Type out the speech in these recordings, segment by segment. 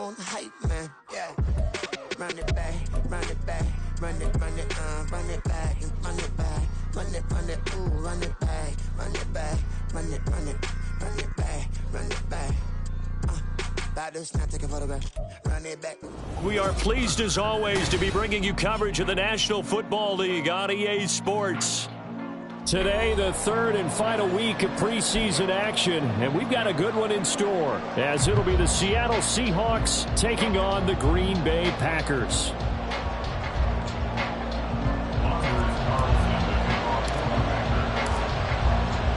on the hype, man. Yeah. Run it back, run it back, run it back, and run it back, run it, ooh, run it back, run it back, run it back, run it back. Not take a photograph. Run it back. We are pleased as always to be bringing you coverage of the National Football League on EA Sports. Today, the third and final week of preseason action, and we've got a good one in store, as it'll be the Seattle Seahawks taking on the Green Bay Packers.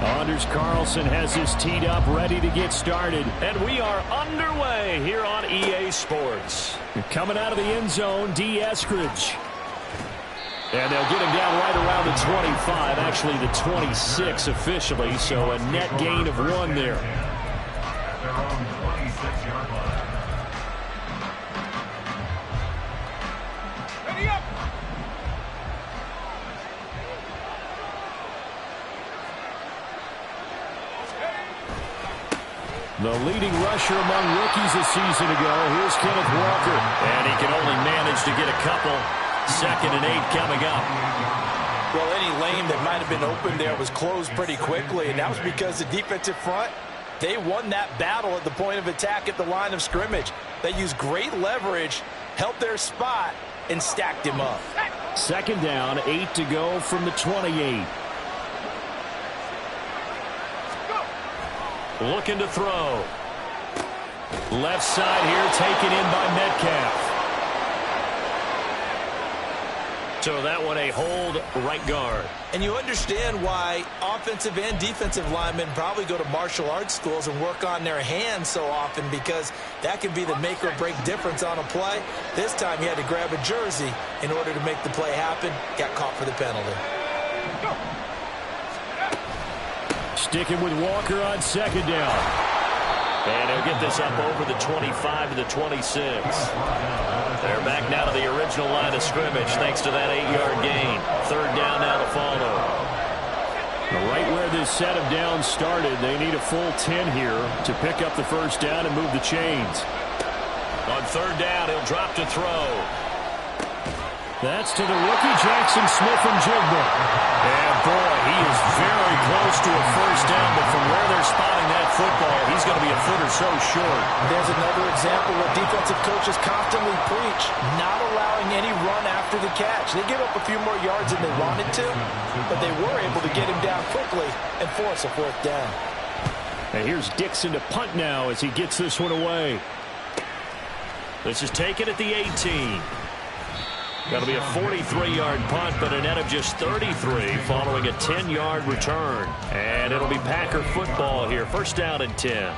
Anders Carlson has his teed up, ready to get started, and we are underway here on EA Sports. Coming out of the end zone, D. Eskridge. And they'll get him down right around the 25, actually the 26 officially, so a net gain of 1 there. Ready up! The leading rusher among rookies a season ago, here's Kenneth Walker. And he can only manage to get a couple. 2nd and 8 coming up. Well, any lane that might have been open there was closed pretty quickly, and that was because the defensive front, they won that battle at the point of attack at the line of scrimmage. They used great leverage, held their spot, and stacked him up. 2nd down, 8 to go from the 28. Looking to throw. Left side here, taken in by Metcalf. So that one a hold, right guard. And you understand why offensive and defensive linemen probably go to martial arts schools and work on their hands so often, because that can be the make or break difference on a play. This time he had to grab a jersey in order to make the play happen. Got caught for the penalty. Sticking with Walker on 2nd down. And he'll get this up over the 25 to the 26. They're back now to the original line of scrimmage thanks to that 8-yard gain. 3rd down now to follow. Right where this set of downs started, they need a full 10 here to pick up the 1st down and move the chains. On 3rd down, he'll drop to throw. That's to the rookie, Jackson Smith-Njigba. And boy, he is very close to a 1st down, but from where they're spotting that football, he's going to be a foot or so short. There's another example where defensive coaches constantly preach, not allowing any run after the catch. They give up a few more yards than they wanted to, but they were able to get him down quickly and force a 4th down. And here's Dixon to punt now as he gets this one away. This is taken at the 18. That'll be a 43-yard punt, but a net of just 33 following a 10-yard return. And it'll be Packer football here. 1st down and 10.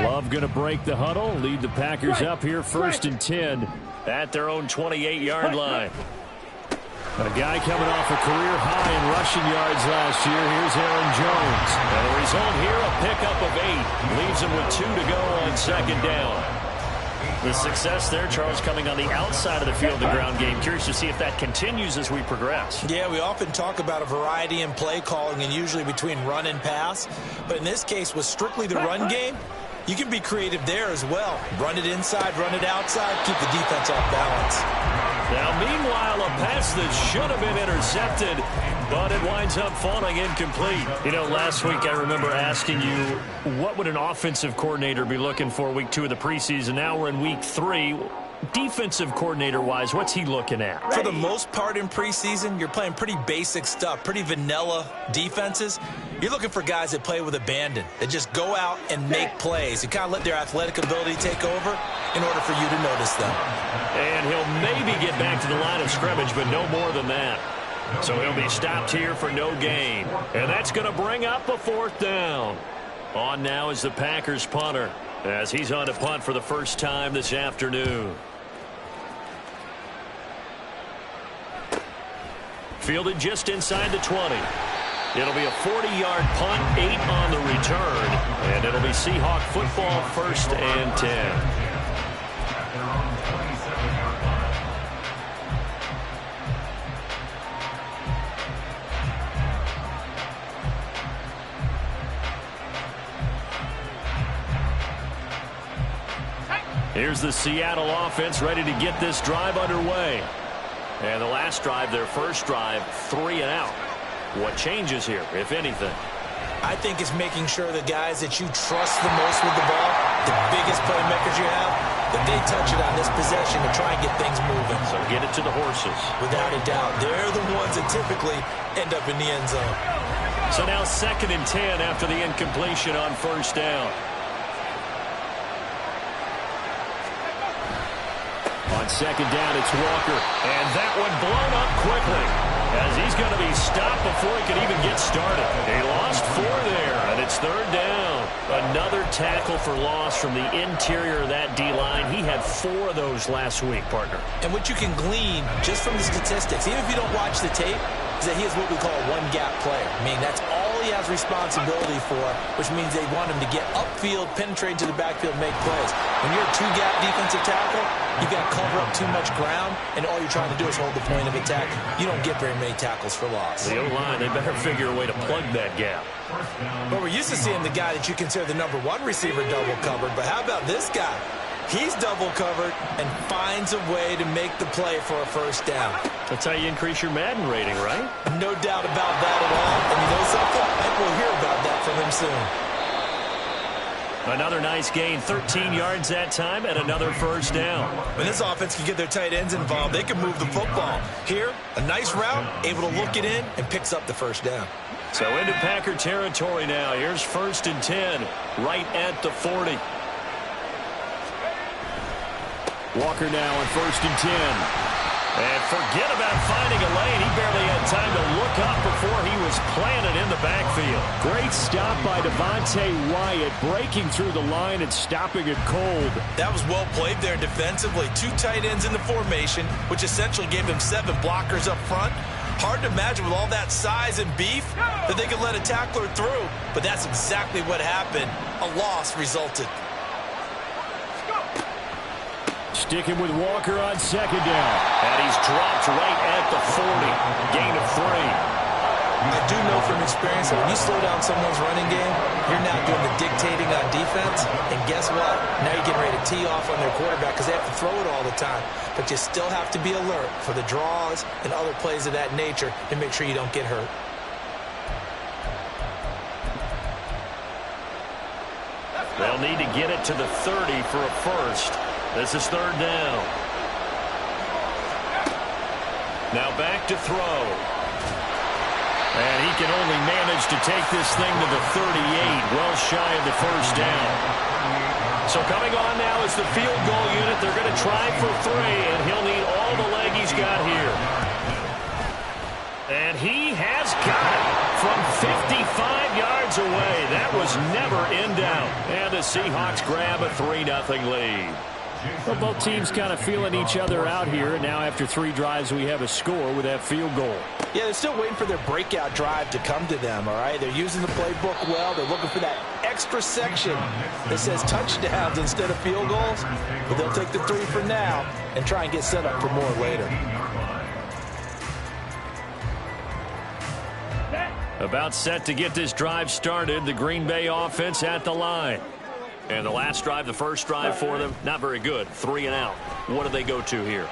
Love going to break the huddle, lead the Packers up here 1st and 10 at their own 28-yard line. A guy coming off a career high in rushing yards last year. Here's Aaron Jones. And the result here, a pickup of 8. Leaves him with 2 to go on 2nd down. The success there, Charles, coming on the outside of the field, the ground game. Curious to see if that continues as we progress. Yeah, we often talk about a variety in play calling and usually between run and pass. But in this case, with strictly the run game, you can be creative there as well. Run it inside, run it outside, keep the defense off balance. Now, meanwhile, a pass that should have been intercepted, but it winds up falling incomplete. You know, last week I remember asking you, what would an offensive coordinator be looking for week 2 of the preseason? Now we're in week 3. Defensive coordinator-wise, what's he looking at? For the most part in preseason, you're playing pretty basic stuff, pretty vanilla defenses. You're looking for guys that play with abandon, that just go out and make plays and kind of let their athletic ability take over in order for you to notice them. And he'll maybe get back to the line of scrimmage, but no more than that. So he'll be stopped here for no gain. And that's going to bring up a 4th down. On now is the Packers punter, as he's on to punt for the first time this afternoon. Fielded just inside the 20. It'll be a 40-yard punt, 8 on the return, and it'll be Seahawk football 1st and 10. Here's the Seattle offense ready to get this drive underway. And the last drive, their first drive, 3 and out. What changes here, if anything? I think it's making sure the guys that you trust the most with the ball, the biggest playmakers you have, that they touch it on this possession to try and get things moving. So get it to the horses. Without a doubt. They're the ones that typically end up in the end zone. So now 2nd and 10 after the incompletion on first down. On 2nd down, it's Walker. And that one blown up quickly, as he's going to be stopped before he can even get started. He lost 4 there, and it's 3rd down. Another tackle for loss from the interior of that D-line. He had 4 of those last week, partner. And what you can glean just from the statistics, even if you don't watch the tape, is that he is what we call a one-gap player. I mean, that's all he has responsibility for, which means they want him to get upfield, penetrate to the backfield, make plays. When you're a two-gap defensive tackle, you've got to cover up too much ground, and all you're trying to do is hold the point of attack. You don't get very many tackles for loss. The O-line, they better figure a way to plug that gap. But we're used to seeing the guy that you consider the #1 receiver double covered, but how about this guy? He's double covered and finds a way to make the play for a first down. That's how you increase your Madden rating, right? No doubt about that at all. And you know something? I think we'll hear about that from him soon. Another nice gain, 13 yards that time, and another first down. When this offense can get their tight ends involved, they can move the football. Here, a nice route, able to look it in, and picks up the first down. So into Packer territory now. Here's 1st and 10, right at the 40. Walker now on 1st and 10. And forget about finding a lane. He barely had time to look up before he was planted in the backfield. Great stop by Devontae Wyatt, breaking through the line and stopping it cold. That was well played there defensively. 2 tight ends in the formation, which essentially gave them 7 blockers up front. Hard to imagine with all that size and beef that they could let a tackler through. But that's exactly what happened. A loss resulted. Sticking with Walker on 2nd down. And he's dropped right at the 40. Gain of 3. I do know from experience that when you slow down someone's running game, you're now doing the dictating on defense. And guess what? Now you're getting ready to tee off on their quarterback because they have to throw it all the time. But you still have to be alert for the draws and other plays of that nature to make sure you don't get hurt. They'll need to get it to the 30 for a first. This is 3rd down. Now back to throw. And he can only manage to take this thing to the 38, well shy of the first down. So coming on now is the field goal unit. They're going to try for 3, and he'll need all the leg he's got here. And he has got it from 55 yards away. That was never in doubt. And the Seahawks grab a 3-0 lead. Well, both teams kind of feeling each other out here. And now after 3 drives, we have a score with that field goal. Yeah, they're still waiting for their breakout drive to come to them, all right? They're using the playbook well. They're looking for that extra section that says touchdowns instead of field goals. But they'll take the 3 for now and try and get set up for more later. About set to get this drive started. The Green Bay offense at the line. And the last drive, the first drive for them, not very good. 3 and out. What do they go to here?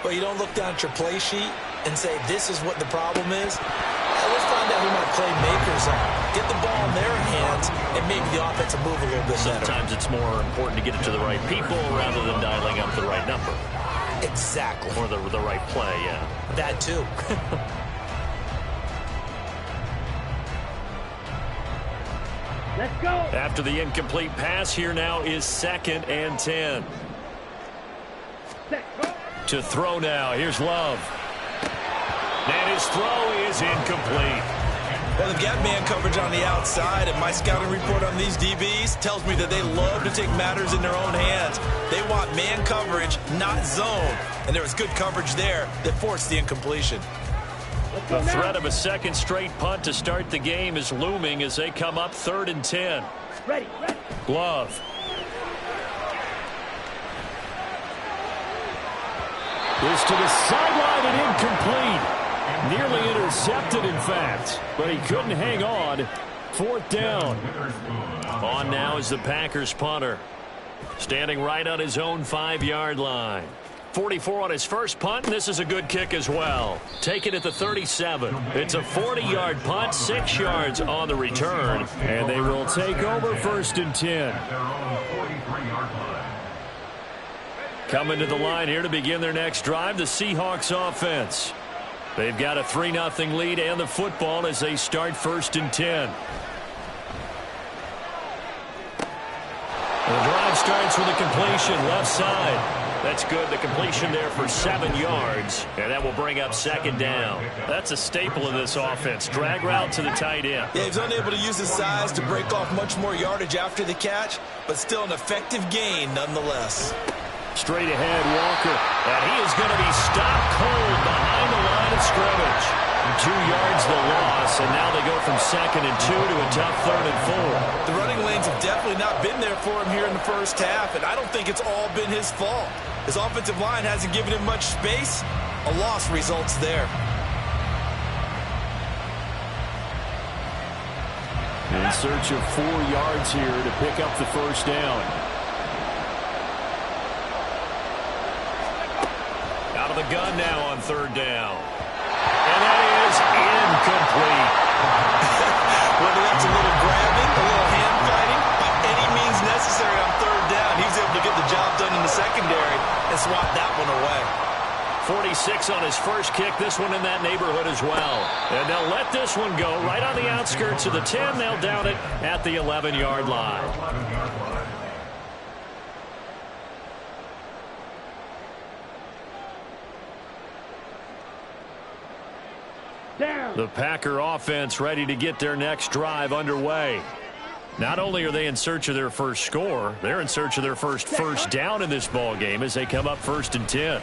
Well, you don't look down at your play sheet and say, this is what the problem is. Let's find out who my playmakers are. Get the ball in their hands, and maybe the offense will move a little bit better. Sometimes it's more important to get it to the right people rather than dialing up the right number. Exactly. Or the right play, yeah. That too. Let's go. After the incomplete pass, here now is 2nd and 10. To throw now. Here's Love. And his throw is incomplete. Well, they've got man coverage on the outside, and my scouting report on these DBs tells me that they love to take matters in their own hands. They want man coverage, not zone. And there was good coverage there that forced the incompletion. The threat of a 2nd straight punt to start the game is looming as they come up 3rd and 10. Ready. Glove. Is to the sideline and incomplete. Nearly intercepted, in fact, but he couldn't hang on. 4th down. On now is the Packers punter. Standing right on his own 5-yard line. 44 on his first punt, and this is a good kick as well. Taken at the 37. It's a 40-yard punt, 6 yards on the return, and they will take over 1st and 10. Coming to the line here to begin their next drive, the Seahawks offense. They've got a 3-0 lead and the football as they start 1st and 10. The drive starts with a completion left side. That's good. The completion there for 7 yards, and that will bring up 2nd down. That's a staple of this offense. Drag route to the tight end. Yeah, he's unable to use his size to break off much more yardage after the catch, but still an effective gain nonetheless. Straight ahead, Walker. And he is going to be stopped cold behind the line of scrimmage. 2 yards the loss, and now they go from 2nd and 2 to a tough 3rd and 4. The running lanes have definitely not been there for him here in the first half, and I don't think it's all been his fault. His offensive line hasn't given him much space. A loss results there. In search of 4 yards here to pick up the 1st down. Out of the gun now on 3rd down. And that is incomplete. Whether that's a little grabbing, a little hand fighting, by any means necessary on 3rd down, he was able to get the job done in the secondary and swat that one away. 46 on his first kick. This one in that neighborhood as well. And they'll let this one go right on the outskirts of the 10. They'll down it at the 11-yard line. The Packer offense ready to get their next drive underway. Not only are they in search of their first score, they're in search of their first down in this ball game as they come up 1st and 10.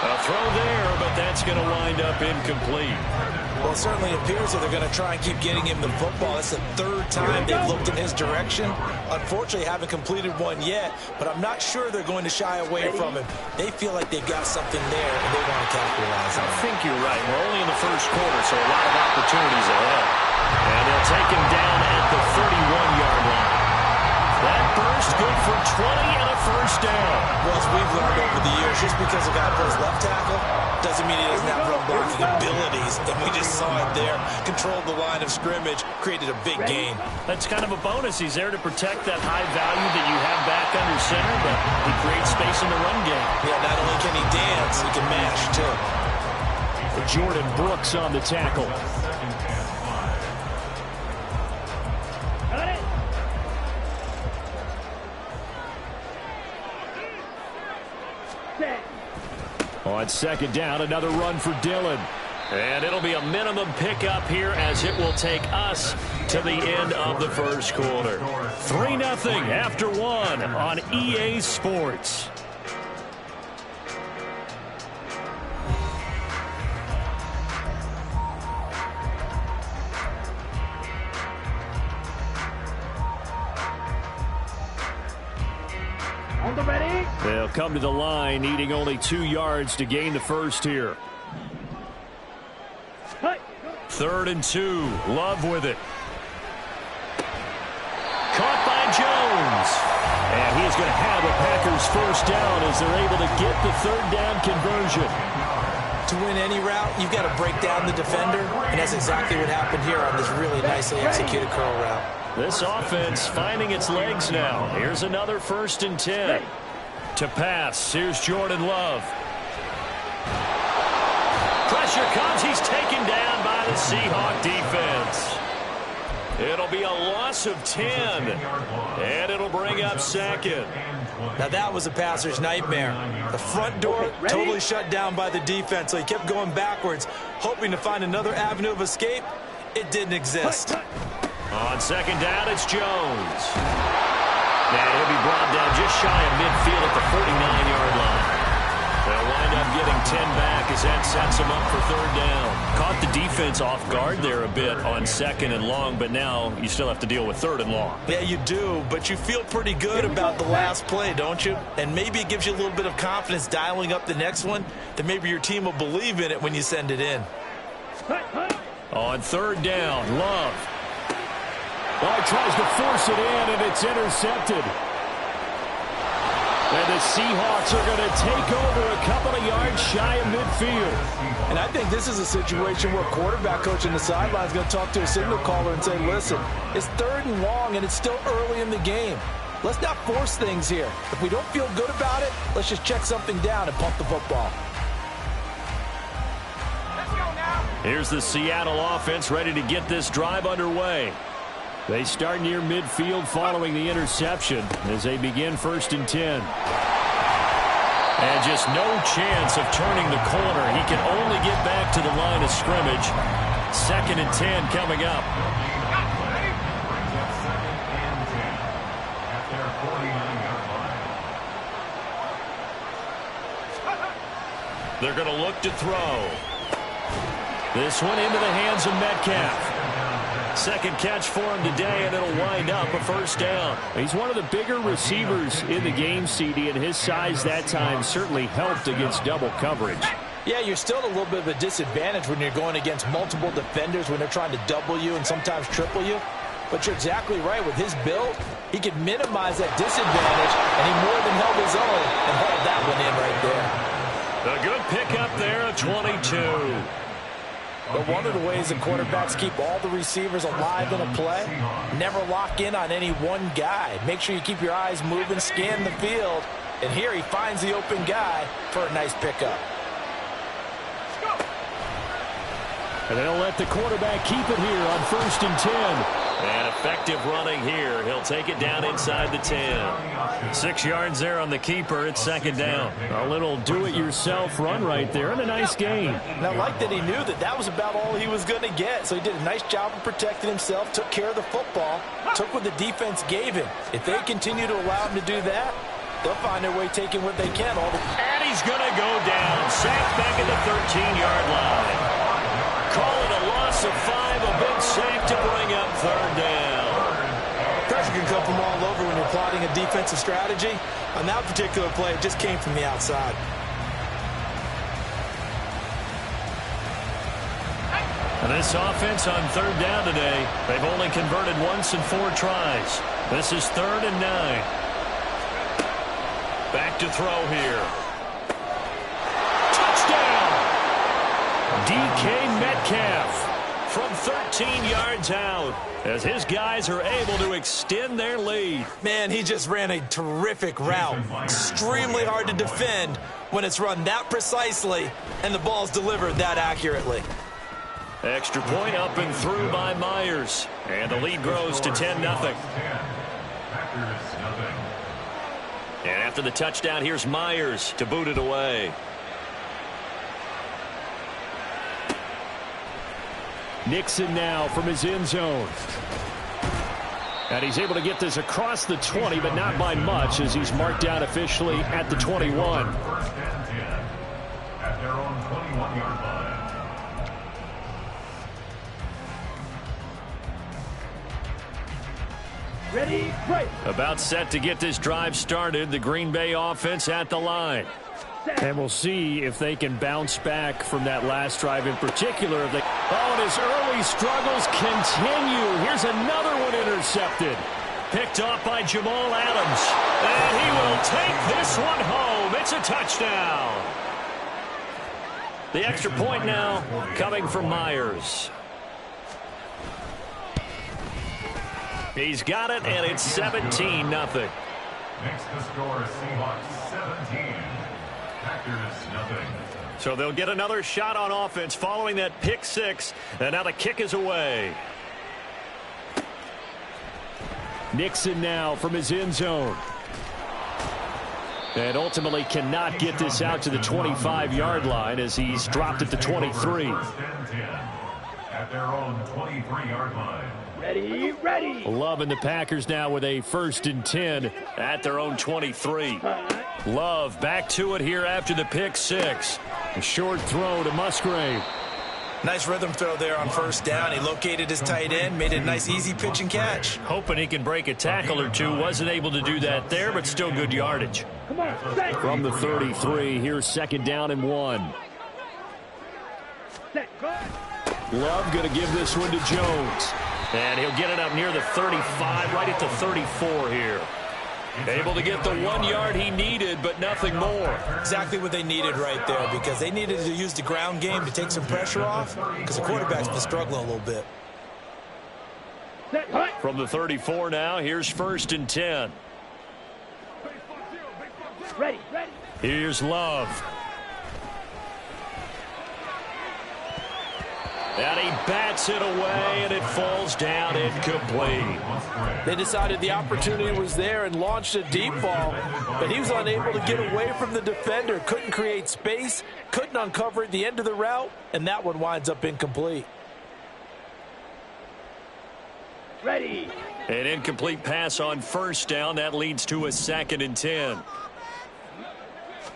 A throw there, but that's going to wind up incomplete. Well, it certainly appears that they're going to try and keep getting him the football. It's the 3rd time they've looked in his direction. Unfortunately, haven't completed one yet, but I'm not sure they're going to shy away from him. They feel like they've got something there, and they want to capitalize on it. I think you're right. We're only in the first quarter, so a lot of opportunities ahead. And they'll take him down at the 31-yard line. That burst good for 20 and a 1st down. Well, as we've learned over the years, just because a guy plays left tackle doesn't mean he doesn't have run blocking abilities. And we just saw it there. Controlled the line of scrimmage, created a big gain. That's kind of a bonus. He's there to protect that high value that you have back under center, but he creates space in the run game. Yeah, not only can he dance, he can mash, too. Jordan Brooks on the tackle. On 2nd down, another run for Dillon. And it'll be a minimum pickup here as it will take us to the end of the first quarter. 3-0 after 1 on EA Sports. They'll come to the line, needing only 2 yards to gain the first here. 3rd and 2. Love with it. Caught by Jones. And he is going to have a Packers 1st down as they're able to get the 3rd down conversion. To win any route, you've got to break down the defender, and that's exactly what happened here on this really nicely executed curl route. This offense finding its legs now. Here's another 1st and 10. To pass, here's Jordan Love. Pressure comes. He's taken down by the Seahawk defense. It'll be a loss of 10, and it'll bring up 2nd. Now that was a passer's nightmare. The front door totally shut down by the defense, so he kept going backwards, hoping to find another avenue of escape. It didn't exist. On 2nd down, it's Jones. Now he'll be brought down just shy of midfield at the 49-yard line. They'll wind up getting 10 back as that sets him up for 3rd down. Caught the defense off guard there a bit on 2nd and long, but now you still have to deal with 3rd and long. Yeah, you do, but you feel pretty good about the last play, don't you? And maybe it gives you a little bit of confidence dialing up the next one, that maybe your team will believe in it when you send it in. On 3rd down, Love. Oh, he tries to force it in, and it's intercepted. And the Seahawks are going to take over a couple of yards shy of midfield. And I think this is a situation where quarterback coach on the sideline is going to talk to a signal caller and say, listen, it's 3rd and long, and it's still early in the game. Let's not force things here. If we don't feel good about it, let's just check something down and pump the football. Here's the Seattle offense ready to get this drive underway. They start near midfield following the interception as they begin 1st and 10. And just no chance of turning the corner. He can only get back to the line of scrimmage. 2nd and 10 coming up. They're going to look to throw. This one into the hands of Metcalf. 2nd catch for him today, and it'll wind up a 1st down. He's one of the bigger receivers in the game, CD, and his size that time certainly helped against double coverage. Yeah, you're still at a little bit of a disadvantage when you're going against multiple defenders when they're trying to double you and sometimes triple you. But you're exactly right. With his build, he could minimize that disadvantage, and he more than held his own and hauled that one in right there. A good pickup there, a 22. But one of the ways the quarterbacks keep all the receivers alive in a play, never lock in on any one guy. Make sure you keep your eyes moving, scan the field. And here he finds the open guy for a nice pickup. And they'll let the quarterback keep it here on 1st and 10. And effective running here. He'll take it down inside the 10. 6 yards there on the keeper. It's 2nd down. A little do-it-yourself run right there and a nice gain. And I like that he knew that that was about all he was going to get. So he did a nice job of protecting himself, took care of the football, took what the defense gave him. If they continue to allow him to do that, they'll find their way taking what they can. And he's going to go down. Sacked back at the 13-yard line. Call it a loss of 5, a big sack to bring up 3rd down. Pressure can come from all over when you're plotting a defensive strategy. On that particular play, it just came from the outside. And this offense on 3rd down today, they've only converted once in 4 tries. This is 3rd and 9. Back to throw here. DK Metcalf from 13 yards out as his guys are able to extend their lead. Man, he just ran a terrific route. Extremely hard to defend when it's run that precisely and the ball's delivered that accurately. Extra point up and through by Myers. And the lead grows to 10-0. And after the touchdown, here's Myers to boot it away. Nixon now from his end zone. And he's able to get this across the 20, but not by much as he's marked down officially at the 21. 1st and 10 at their own 21-yard line. Ready, break. About set to get this drive started. The Green Bay offense at the line. And we'll see if they can bounce back from that last drive in particular. If they... Oh, and his early struggles continue. Here's another one intercepted. Picked off by Jamal Adams. And he will take this one home. It's a touchdown. The extra point now coming from Myers. He's got it, and it's 17-0. Next to score, Seahawks 17. So they'll get another shot on offense following that pick 6, and now the kick is away. Nixon now from his end zone. And ultimately cannot get this out to the 25-yard line as he's dropped at the 23. 1st and 10 at their own 23-yard line. Ready, ready. Love and the Packers now with a 1st and 10 at their own 23. Love back to it here after the pick 6. A short throw to Musgrave. Nice rhythm throw there on 1st down. He located his tight end, made it a nice easy pitch and catch. Hoping he can break a tackle or two. Wasn't able to do that there, but still good yardage. Come on, set. From the 33, here's 2nd down and 1. Set, go. Love going to give this one to Jones. And he'll get it up near the 35, right at the 34 here. Able to get the 1 yard he needed, but nothing more. Exactly what they needed right there, because they needed to use the ground game to take some pressure off, because the quarterback's been struggling a little bit. From the 34 now, here's 1st and 10. Ready. Here's Love. And he bats it away, and it falls down incomplete. They decided the opportunity was there and launched a deep ball, but he was unable to get away from the defender. Couldn't create space, couldn't uncover at the end of the route, and that one winds up incomplete. Ready. An incomplete pass on 1st down. That leads to a 2nd and 10.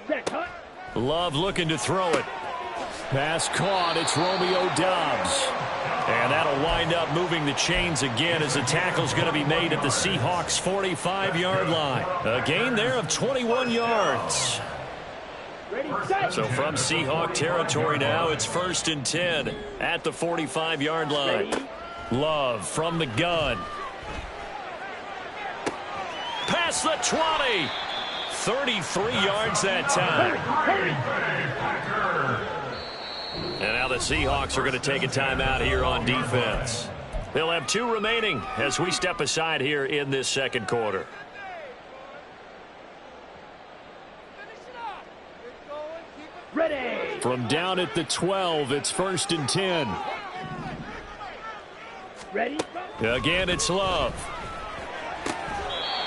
Set. Cut. Love looking to throw it. Pass caught. It's Romeo Doubs. And that'll wind up moving the chains again as the tackle's going to be made at the Seahawks 45-yard line. A gain there of 21 yards. Ready, set. So from Seahawk territory now, it's 1st and 10 at the 45-yard line. Ready. Love from the gun. Past the 20. 33 yards that time. And now the Seahawks are going to take a timeout here on defense. They'll have 2 remaining as we step aside here in this 2nd quarter. Ready. From down at the 12, it's 1st and 10. Ready. Again, it's Love.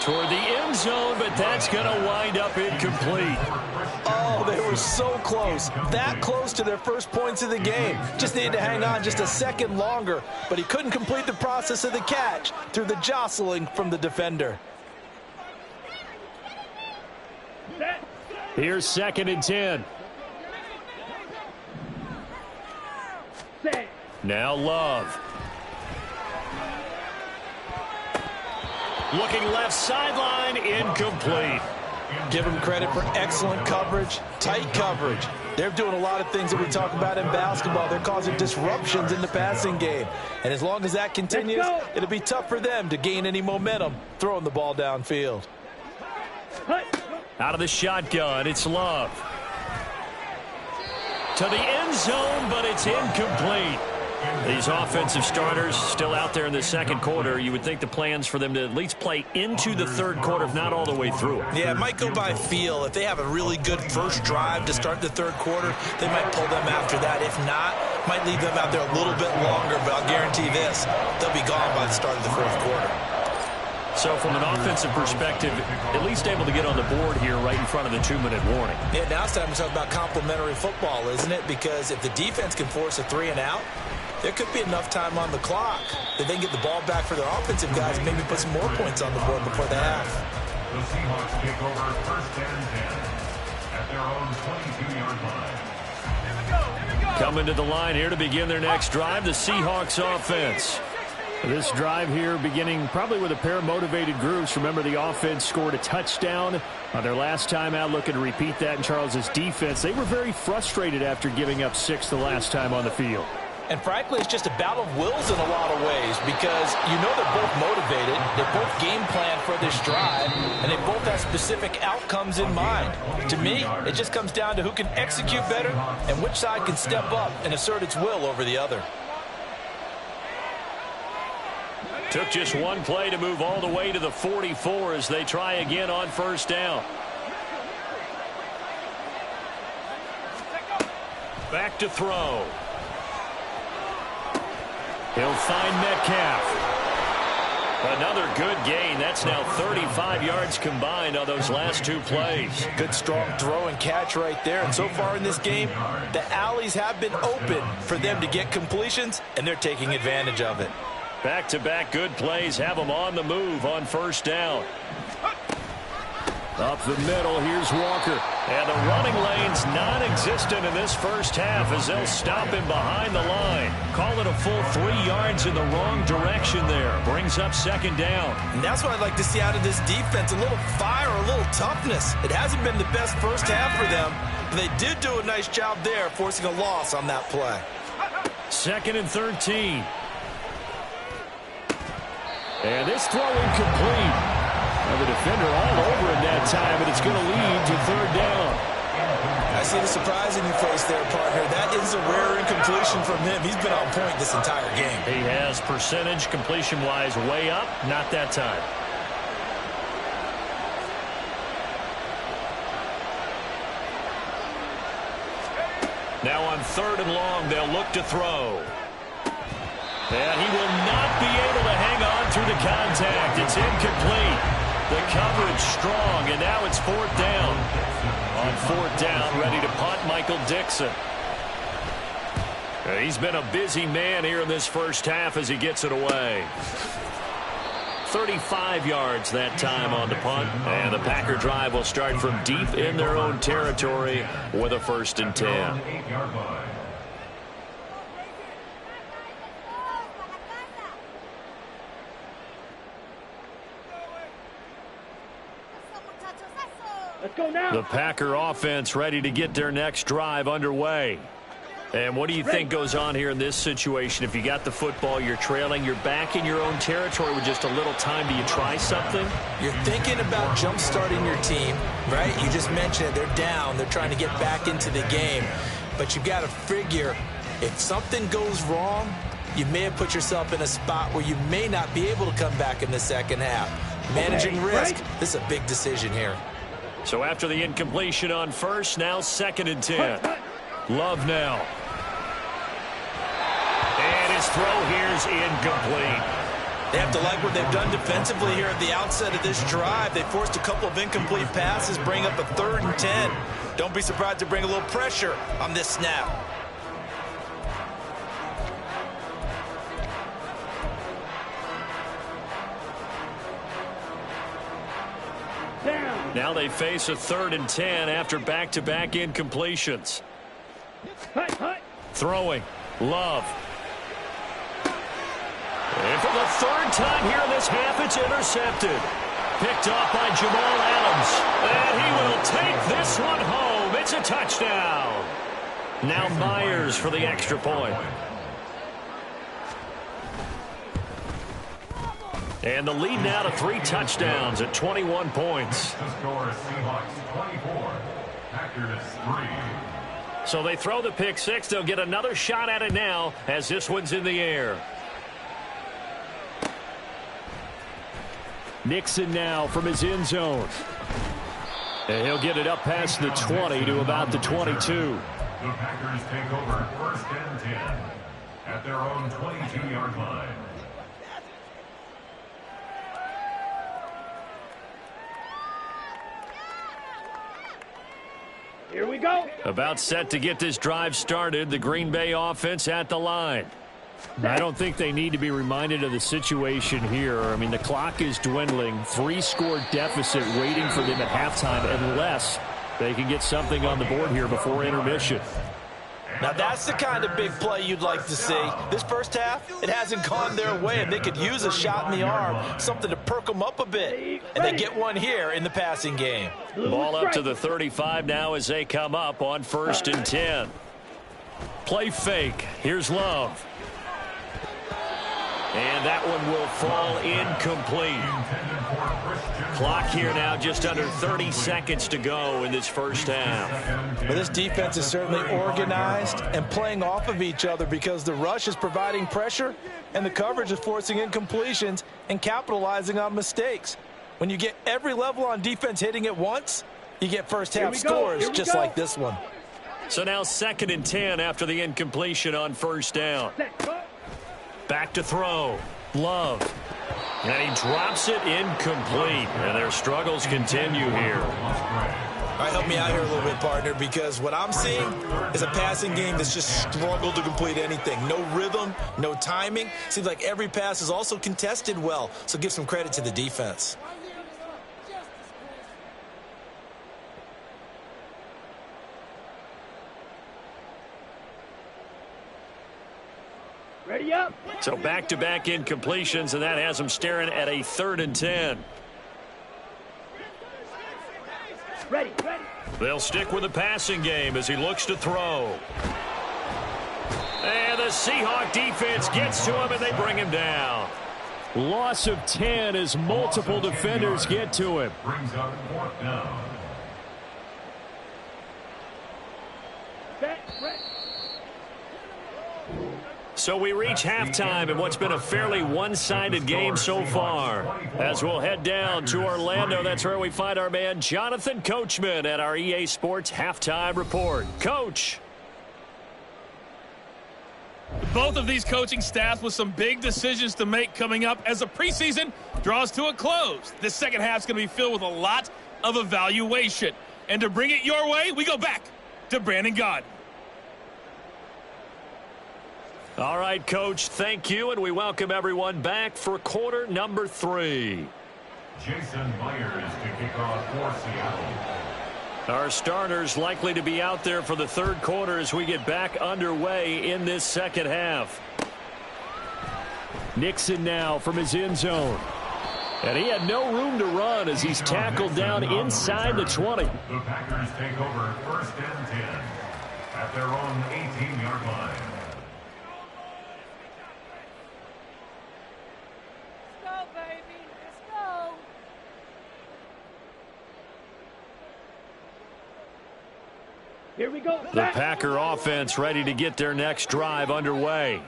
Toward the end zone, but that's going to wind up incomplete. Oh, they were so close. That close to their first points of the game. Just needed to hang on just a second longer, but he couldn't complete the process of the catch through the jostling from the defender. Set. Here's 2nd and 10. Set. Now Love. Looking left sideline, incomplete. Give them credit for excellent coverage, tight coverage. They're doing a lot of things that we talk about in basketball. They're causing disruptions in the passing game. And as long as that continues, it'll be tough for them to gain any momentum throwing the ball downfield. Out of the shotgun, it's Love. To the end zone, but it's incomplete. These offensive starters still out there in the 2nd quarter. You would think the plans for them to at least play into the 3rd quarter, if not all the way through. Yeah, it might go by feel. If they have a really good first drive to start the 3rd quarter, they might pull them after that. If not, might leave them out there a little bit longer, but I'll guarantee this, they'll be gone by the start of the 4th quarter. So from an offensive perspective, at least able to get on the board here right in front of the 2-minute warning. Yeah, now it's time to talk about complementary football, isn't it? Because if the defense can force a 3 and out, there could be enough time on the clock that they can get the ball back for their offensive guys and maybe put some more points on the board before the half. The Seahawks take over 1st and 10 at their own 22-yard line. Coming to the line here to begin their next drive, the Seahawks offense. This drive here beginning probably with a pair of motivated groups. Remember, the offense scored a touchdown on their last time out, looking to repeat that in Charles's defense. They were very frustrated after giving up 6 the last time on the field. And frankly, it's just a battle of wills in a lot of ways, because you know they're both motivated, they both game plan for this drive, and they both have specific outcomes in mind. To me, it just comes down to who can execute better and which side can step up and assert its will over the other. Took just one play to move all the way to the 44 as they try again on 1st down. Back to throw. He'll find Metcalf. Another good gain. That's now 35 yards combined on those last 2 plays. Good strong throw and catch right there. And so far in this game, the alleys have been open for them to get completions, and they're taking advantage of it. Back-to-back good plays have them on the move on 1st down. Up the middle, here's Walker. And the running lane's non-existent in this first half as they'll stop him behind the line. Call it a full 3 yards in the wrong direction there. Brings up 2nd down. And that's what I'd like to see out of this defense, a little fire, a little toughness. It hasn't been the best first half for them, but they did do a nice job there forcing a loss on that play. 2nd and 13. And this throw incomplete. Well, the defender all over him that time, and it's going to lead to third down. I see the surprise in your face there, partner. That is a rare incompletion from him. He's been on point this entire game. He has percentage completion-wise way up, not that time. Now on third and long, they'll look to throw. And he will not be able to hang on through the contact. It's incomplete. The coverage strong, and now it's fourth down. On fourth down, ready to punt, Michael Dixon. He's been a busy man here in this first half as he gets it away. 35 yards that time on the punt. And the Packer drive will start from deep in their own territory with a 1st and 10. Let's go now. The Packer offense ready to get their next drive underway. And what do you think goes on here in this situation? If you got the football, you're trailing, you're back in your own territory with just a little time. Do you try something? You're thinking about jump-starting your team, right? You just mentioned it. They're down. They're trying to get back into the game. But you've got to figure if something goes wrong, you may have put yourself in a spot where you may not be able to come back in the second half. Managing risk, this is a big decision here. So after the incompletion on first, now 2nd and 10. Love now. And his throw here is incomplete. They have to like what they've done defensively here at the outset of this drive. They forced a couple of incomplete passes, bring up a 3rd and 10. Don't be surprised to bring a little pressure on this snap. Now they face a 3rd and 10 after back-to-back incompletions. Throwing. Love. And for the 3rd time here in this half, it's intercepted. Picked off by Jamal Adams. And he will take this one home. It's a touchdown. Now Myers for the extra point. And the lead now to 3 touchdowns at 21 points. The score is Seahawks 24, Packers 3. So they throw the pick six. They'll get another shot at it now as this one's in the air. Nixon now from his end zone. And he'll get it up past the 20 to about the 22. The Packers take over 1st and 10 at their own 22-yard line. Here we go. About set to get this drive started. The Green Bay offense at the line. I don't think they need to be reminded of the situation here. I mean, the clock is dwindling. 3-score deficit waiting for them at halftime unless they can get something on the board here before intermission. Now, that's the kind of big play you'd like to see. This first half, it hasn't gone their way, and they could use a shot in the arm, something to perk them up a bit. And they get one here in the passing game. Ball up to the 35 now as they come up on 1st and 10. Play fake. Here's Love. And that one will fall incomplete. Clock here now just under 30 seconds to go in this first half. But this defense is certainly organized and playing off of each other because the rush is providing pressure and the coverage is forcing incompletions and capitalizing on mistakes. When you get every level on defense hitting at once, you get first half scores just like this one. So now 2nd and 10 after the incompletion on 1st down. Back to throw. Love. And he drops it incomplete. And their struggles continue here. All right, help me out here a little bit, partner, because what I'm seeing is a passing game that's just struggled to complete anything. No rhythm, no timing. Seems like every pass is also contested well, so give some credit to the defense. Ready up. So back-to-back incompletions, and that has them staring at a 3rd and 10. Ready. They'll stick with the passing game as he looks to throw. And the Seahawk defense gets to him, and they bring him down. Loss of 10 as multiple defenders get to him. Brings up 4th down. So we reach halftime in what's been a fairly one-sided game so far. As we'll head down to Orlando, that's where we find our man Jonathan Coachman at our EA Sports Halftime Report. Coach. Both of these coaching staffs with some big decisions to make coming up as the preseason draws to a close. This second half is going to be filled with a lot of evaluation. And to bring it your way, we go back to Brandon Gaudin. All right, Coach, thank you, and we welcome everyone back for quarter number 3. Jason Myers to kick off for Seattle. Our starters likely to be out there for the third quarter as we get back underway in this second half. Nixon now from his end zone. And he had no room to run as he's tackled down inside the 20. The Packers take over 1st and 10 at their own 18-yard line. Here we go. The Packer offense ready to get their next drive underway.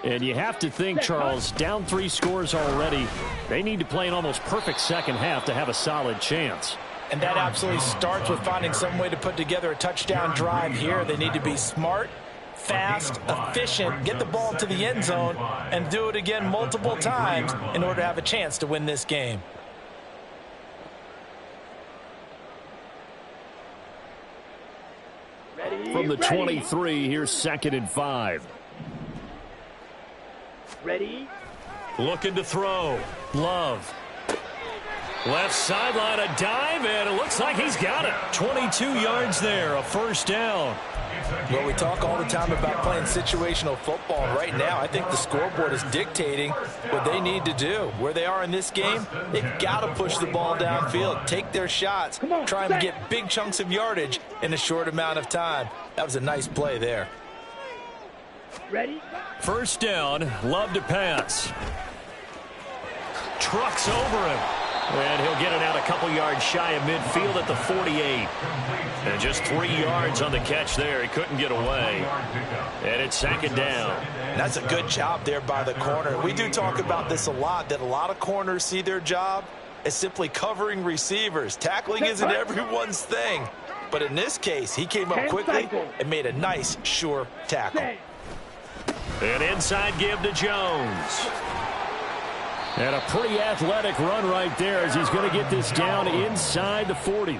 And you have to think, Charles, down 3 scores already. They need to play an almost perfect second half to have a solid chance. And that absolutely starts with finding some way to put together a touchdown drive here. They need to be smart, fast, efficient, get the ball to the end zone, and do it again multiple times in order to have a chance to win this game. From the 23, here's 2nd and 5. Ready. Looking to throw. Love. Left sideline, a dive, and it looks like he's got it. 22 yards there, a 1st down. Well, we talk all the time about playing situational football. Right now, I think the scoreboard is dictating what they need to do. Where they are in this game, they've got to push the ball downfield, take their shots, try and get big chunks of yardage in a short amount of time. That was a nice play there. Ready. 1st down, Love to pass. Trucks over him. And he'll get it out a couple yards shy of midfield at the 48. And just 3 yards on the catch there. He couldn't get away. And it's 2nd down. That's a good job there by the corner. We do talk about this a lot, that a lot of corners see their job as simply covering receivers. Tackling isn't everyone's thing. But in this case, he came up quickly and made a nice, sure tackle. An inside give to Jones. And a pretty athletic run right there as he's going to get this down inside the 40.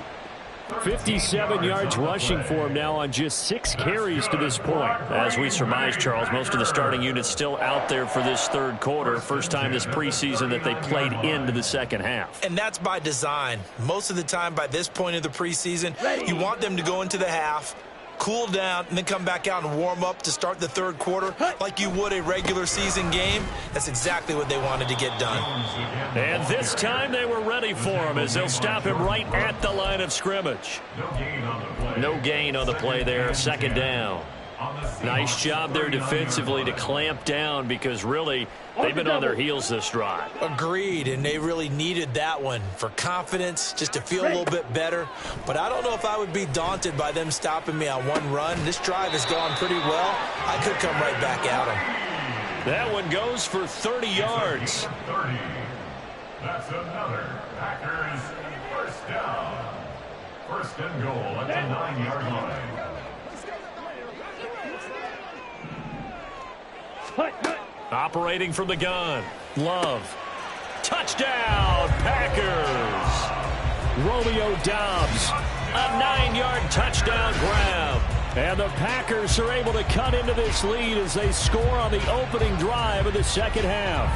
57 yards rushing for him now on just 6 carries to this point. As we surmise, Charles, most of the starting units still out there for this third quarter. First time this preseason that they played into the second half. And that's by design. Most of the time by this point of the preseason, you want them to go into the half, cool down, and then come back out and warm up to start the third quarter like you would a regular season game. That's exactly what they wanted to get done. And this time they were ready for him as they'll stop him right at the line of scrimmage. No gain on the play there, 2nd down. Nice job there defensively to clamp down because really they've been on their heels this drive. Agreed, and they really needed that one for confidence, just to feel a little bit better. But I don't know if I would be daunted by them stopping me on one run. This drive has gone pretty well. I could come right back at them. That one goes for 30 yards. 30. That's another Packers 1st down. 1st and goal at the 9-yard line. Operating from the gun. Love. Touchdown, Packers. Romeo Doubs. A 9-yard touchdown grab. And the Packers are able to cut into this lead as they score on the opening drive of the second half.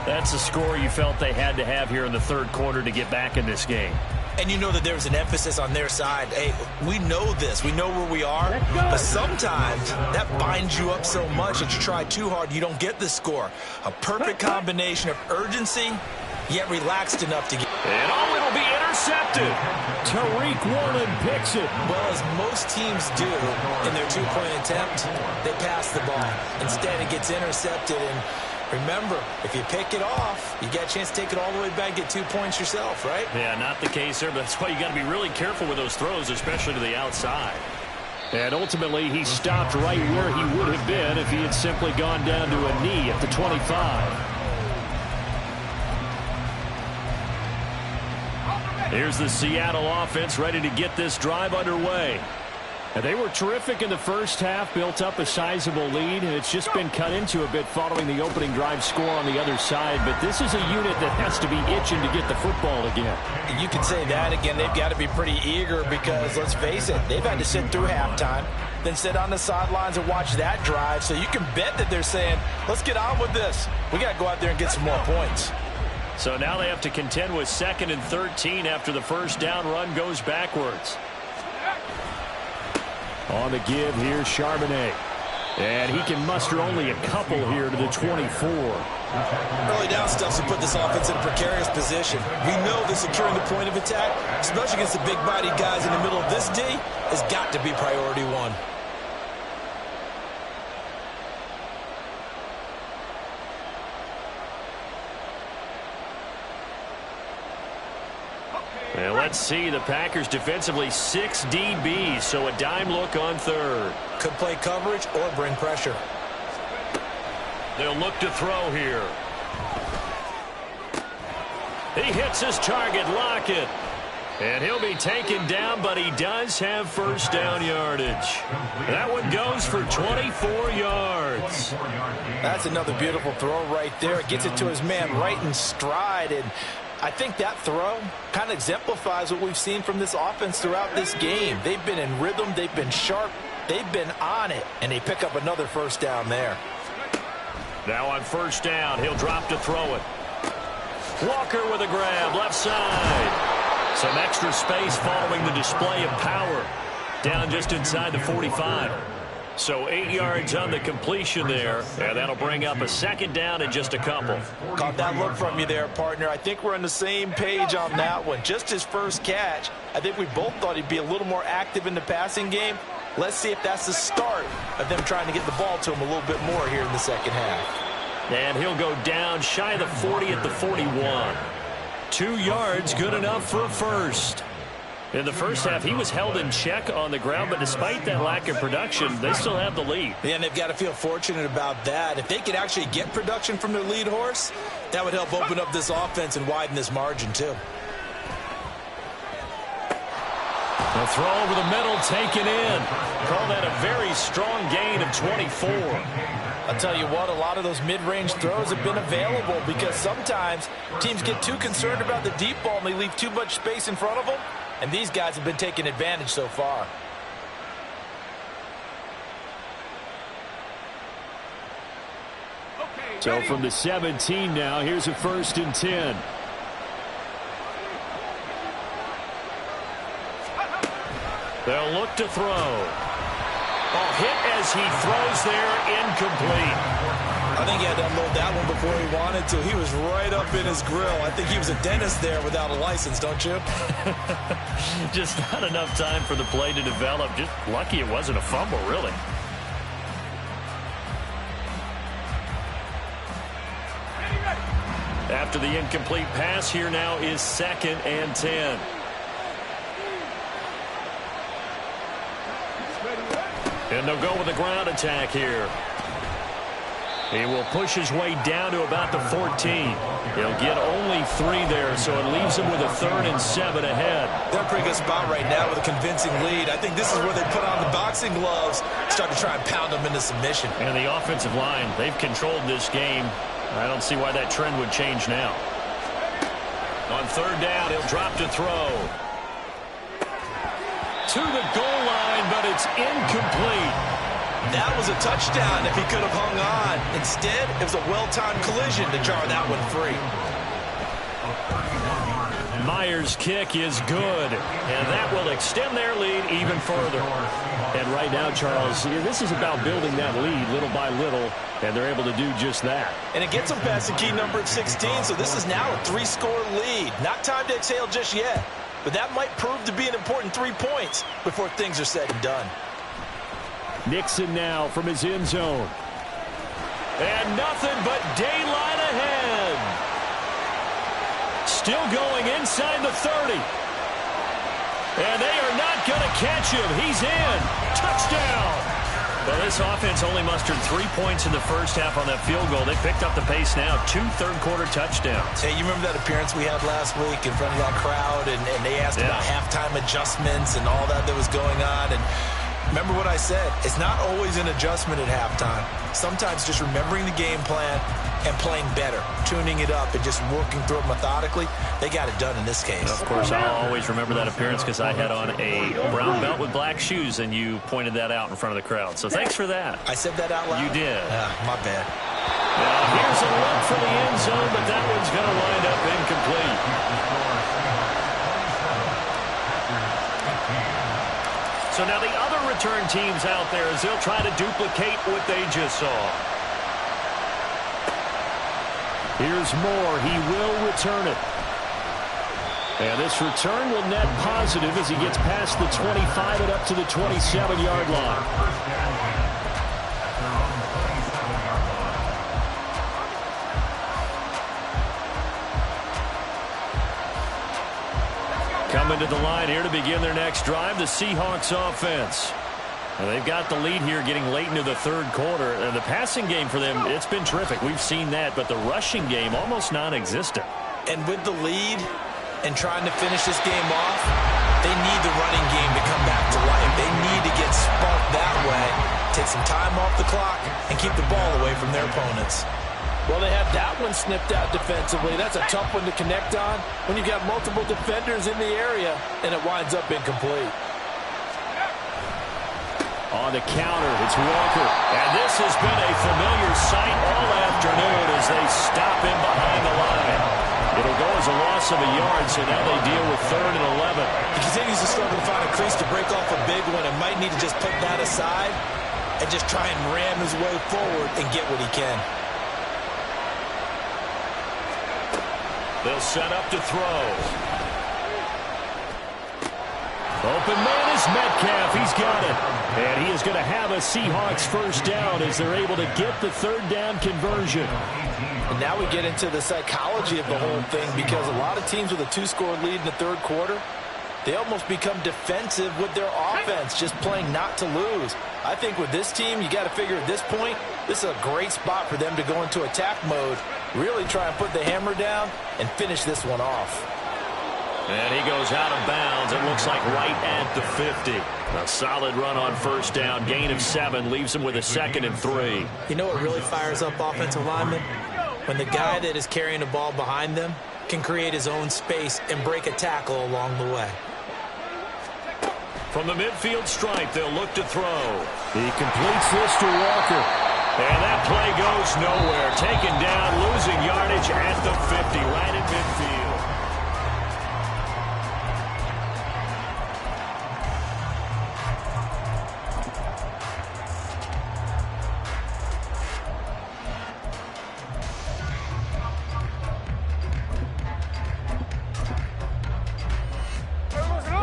That's a score you felt they had to have here in the third quarter to get back in this game. And you know that there's an emphasis on their side. Hey, we know this. We know where we are. But sometimes that binds you up so much that you try too hard, you don't get the score. A perfect combination of urgency, yet relaxed enough to get. And it'll be intercepted. Tariq Woolen picks it. Well, as most teams do in their 2-point attempt, they pass the ball. Instead, it gets intercepted, and Remember, if you pick it off, you get a chance to take it all the way back and get 2 points yourself, right? Yeah, not the case there, but that's why you got to be really careful with those throws, especially to the outside. And ultimately, he stopped right where he would have been if he had simply gone down to a knee at the 25. Here's the Seattle offense ready to get this drive underway. And they were terrific in the first half, built up a sizable lead, and it's just been cut into a bit following the opening drive score on the other side. But this is a unit that has to be itching to get the football again. You could say that again. They've got to be pretty eager because, let's face it, they've had to sit through halftime, then sit on the sidelines and watch that drive. So you can bet that they're saying, let's get on with this. We got to go out there and get some more points. So now they have to contend with 2nd and 13 after the first down run goes backwards. On the give, here's Charbonnet. And he can muster only a couple here to the 24. Early down stuff to put this offense in a precarious position. We know that securing the point of attack, especially against the big-bodied guys in the middle of this D, has got to be priority one. And let's see, the Packers defensively 6 DBs, so a dime look on third. Could play coverage or bring pressure. They'll look to throw here. He hits his target, Lockett. And he'll be taken down, but he does have first down yardage. That one goes for 24 yards. That's another beautiful throw right there. It gets it to his man right in stride, and I think that throw kind of exemplifies what we've seen from this offense throughout this game. They've been in rhythm, they've been sharp, they've been on it, and they pick up another first down there. Now on first down, he'll drop to throw it. Walker with a grab, left side. Some extra space following the display of power. Down just inside the 45. So 8 yards on the completion there, and that'll bring up a second down in just a couple. Caught that look from you there, partner. I think we're on the same page on that one. Just his first catch, I think we both thought he'd be a little more active in the passing game. Let's see if that's the start of them trying to get the ball to him a little bit more here in the second half. And he'll go down shy of the 40 at the 41. 2 yards, good enough for a first. In the first half, he was held in check on the ground, but despite that lack of production, they still have the lead. Yeah, and they've got to feel fortunate about that. If they could actually get production from their lead horse, that would help open up this offense and widen this margin, too. The throw over the middle, taken in. Call that a very strong gain of 24. I'll tell you what, a lot of those mid-range throws have been available because sometimes teams get too concerned about the deep ball and they leave too much space in front of them. And these guys have been taking advantage so far. So from the 17 now, here's a 1st and 10. They'll look to throw. Hit as he throws there, incomplete. I think he had to unload that one before he wanted to. He was right up in his grill. I think he was a dentist there without a license, don't you? Just not enough time for the play to develop. Just lucky it wasn't a fumble, really. After the incomplete pass, here now is 2nd and 10. And they'll go with a ground attack here. He will push his way down to about the 14. He'll get only 3 there, so it leaves him with a 3rd and 7 ahead. They're in a pretty good spot right now with a convincing lead. I think this is where they put on the boxing gloves, start to try and pound them into submission. And the offensive line, they've controlled this game. I don't see why that trend would change now. On 3rd down, he'll drop to throw. To the goal line, but it's incomplete. That was a touchdown if he could have hung on. Instead, it was a well-timed collision to jar that one free. Myers' kick is good, and that will extend their lead even further. And right now, Charles, this is about building that lead little by little, and they're able to do just that. And it gets them past the key number of 16, so this is now a 3-score lead. Not time to exhale just yet, but that might prove to be an important 3 points before things are said and done. Nixon now from his end zone. And nothing but daylight ahead. Still going inside the 30. And they are not going to catch him. He's in. Touchdown. Well, this offense only mustered 3 points in the first half on that field goal. They picked up the pace now. 2 third-quarter touchdowns. Hey, you remember that appearance we had last week in front of that crowd, and they asked about halftime adjustments and all that was going on. And remember what I said. It's not always an adjustment at halftime. Sometimes just remembering the game plan and playing better, tuning it up, and just working through it methodically. They got it done in this case. Of course, I'll always remember that appearance because I had on a brown belt with black shoes, and you pointed that out in front of the crowd. So thanks for that. I said that out loud? You did. My bad. Now, here's a look for the end zone, but that one's going to wind up incomplete. So now the other return teams out there as they'll try to duplicate what they just saw. Here's Moore. He will return it. And this return will net positive as he gets past the 25 and up to the 27-yard line. Coming to the line here to begin their next drive, the Seahawks offense. Well, they've got the lead here getting late into the third quarter. And the passing game for them, it's been terrific. We've seen that, but the rushing game almost non-existent. And with the lead and trying to finish this game off, they need the running game to come back to life. They need to get sparked that way, take some time off the clock, and keep the ball away from their opponents. Well, they have that one snipped out defensively. That's a tough one to connect on when you've got multiple defenders in the area, and it winds up incomplete. On the counter, it's Walker. And this has been a familiar sight all afternoon as they stop him behind the line. It'll go as a loss of a yard, so now they deal with 3rd and 11. He continues to struggle to find a crease to break off a big one and might need to just put that aside and just try and ram his way forward and get what he can. They'll set up to throw. Open man is Metcalf. He's got it. And he is going to have a Seahawks first down as they're able to get the 3rd down conversion. And now we get into the psychology of the whole thing, because a lot of teams with a 2-score lead in the third quarter, they almost become defensive with their offense, just playing not to lose. I think with this team, you got to figure at this point, this is a great spot for them to go into attack mode, really try and put the hammer down and finish this one off. And he goes out of bounds. It looks like right at the 50. A solid run on first down. Gain of 7 leaves him with a 2nd and 3. You know what really fires up offensive linemen? When the guy that is carrying the ball behind them can create his own space and break a tackle along the way. From the midfield stripe, they'll look to throw. He completes this to Walker. And that play goes nowhere. Taken down, losing yardage at the 50, right at midfield.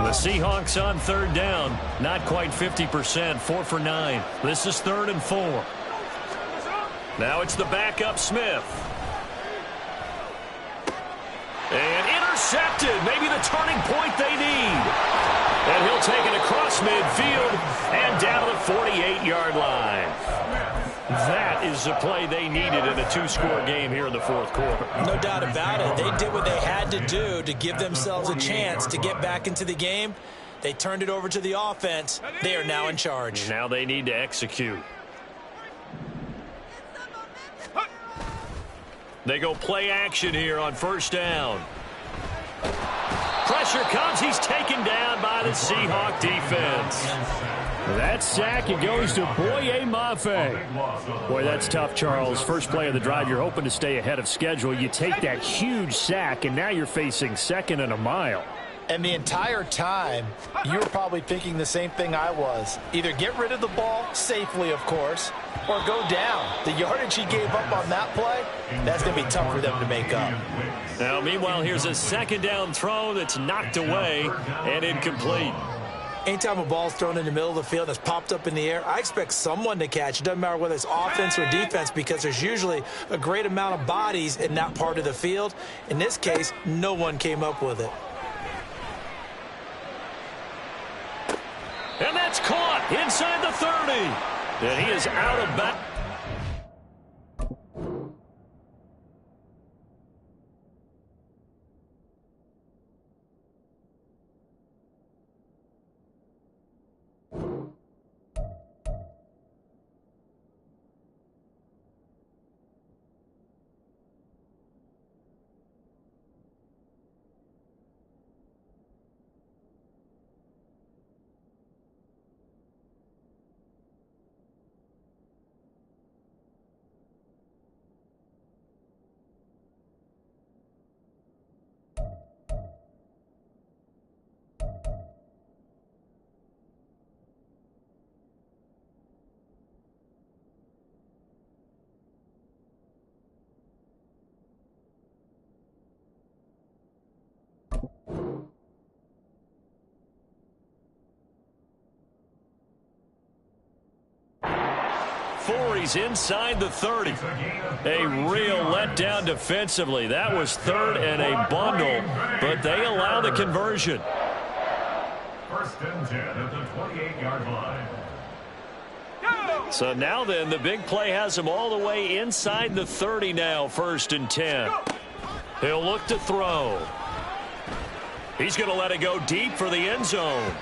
The Seahawks on 3rd down. Not quite 50%. 4 for 9. This is 3rd and 4. Now it's the backup Smith. And intercepted. Maybe the turning point they need. And he'll take it across midfield and down to the 48-yard line. That is the play they needed in a 2-score game here in the 4th quarter. No doubt about it. They did what they had to do to give themselves a chance to get back into the game. They turned it over to the offense. They are now in charge. Now they need to execute. They go play action here on first down. Pressure comes. He's taken down by the Seahawk defense. That sack, it goes to Boye Mafe. Boy, that's tough, Charles. First play of the drive, you're hoping to stay ahead of schedule. You take that huge sack, and now you're facing 2nd and a mile. And the entire time, you were probably thinking the same thing I was. Either get rid of the ball, safely, of course, or go down. The yardage he gave up on that play, that's going to be tough for them to make up. Now, meanwhile, here's a 2nd down throw that's knocked away and incomplete. Anytime a ball's thrown in the middle of the field that's popped up in the air, I expect someone to catch. It doesn't matter whether it's offense or defense because there's usually a great amount of bodies in that part of the field. In this case, no one came up with it. And that's caught inside the 30. And he is out of bounds. He's inside the 30. A real letdown defensively. That was third and a bundle, but they allow the conversion. First and 10 at the 28-yard line. So now then, the big play has him all the way inside the 30 now, first and 10. He'll look to throw. He's going to let it go deep for the end zone.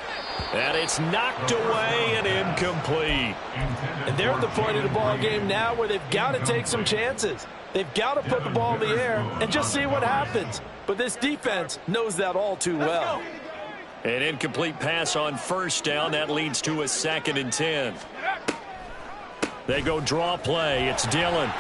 And it's knocked away and incomplete. And they're at the point of the ball game now where they've got to take some chances. They've got to put the ball in the air and just see what happens. But this defense knows that all too well. An incomplete pass on first down. That leads to a 2nd and 10. They go draw play. It's Dillon.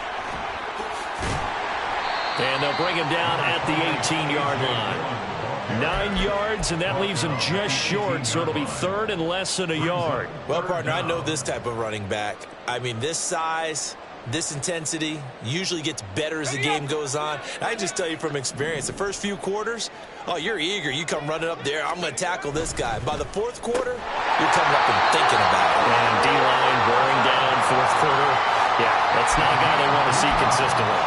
And they'll bring him down at the 18-yard line. 9 yards, and that leaves him just short, so it'll be third and less than a yard. Well, partner, I know this type of running back. I mean, this size, this intensity usually gets better as the game goes on. I just tell you from experience, the first few quarters, oh, you're eager. You come running up there, I'm going to tackle this guy. By the fourth quarter, you're coming up and thinking about it. And D-line wearing down fourth quarter. Yeah, that's not a guy they want to see consistently.